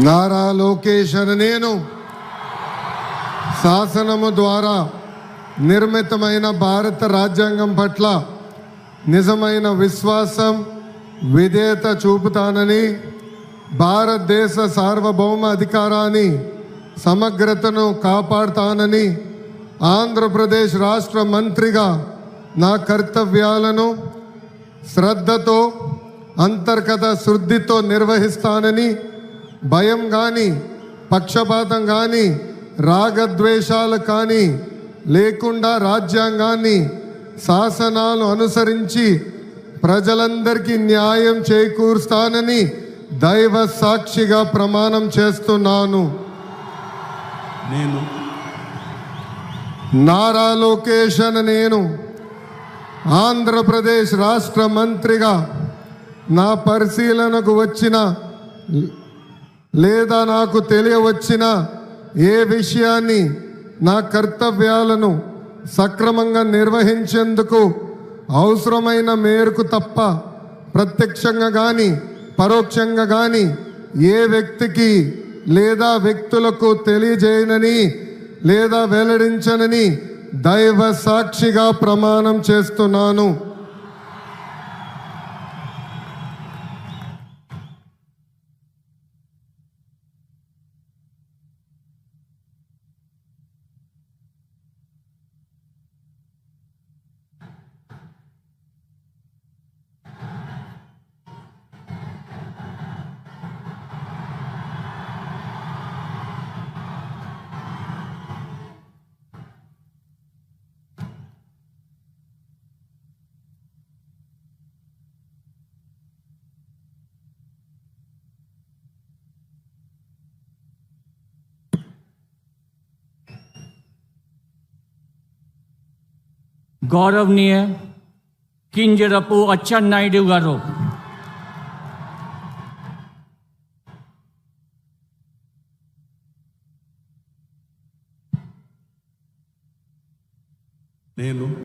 నారా లోకేష్ అనే నేను శాసనము ద్వారా నిర్మితమైన భారత రాజ్యాంగం పట్ల నిజమైన విశ్వాసం విధేయత చూపుతానని, భారతదేశ సార్వభౌమ అధికారాన్ని సమగ్రతను కాపాడుతానని, ఆంధ్రప్రదేశ్ రాష్ట్ర మంత్రిగా నా కర్తవ్యాలను శ్రద్ధతో అంతర్గత శుద్ధితో నిర్వహిస్తానని, భయం కానీ పక్షపాతం కానీ రాగద్వేషాలు కానీ లేకుండా రాజ్యాంగాన్ని శాసనాలు అనుసరించి ప్రజలందరికీ న్యాయం చేకూరుస్తానని దైవ సాక్షిగా ప్రమాణం చేస్తున్నాను. నేను నారా లోకేష్ అనే నేను ఆంధ్రప్రదేశ్ రాష్ట్ర మంత్రిగా నా పరిశీలనకు వచ్చిన లేదా నాకు తెలియవచ్చిన ఏ విషయాన్ని నా కర్తవ్యాలను సక్రమంగా నిర్వహించేందుకు అవసరమైన మేరకు తప్ప ప్రత్యక్షంగా కానీ పరోక్షంగా కానీ ఏ వ్యక్తికి లేదా వ్యక్తులకు తెలియజేయనని లేదా వెల్లడించనని దైవ సాక్షిగా ప్రమాణం చేస్తున్నాను. गौरवनीय किंजरपु अच्चन्नायुडु गारू నేను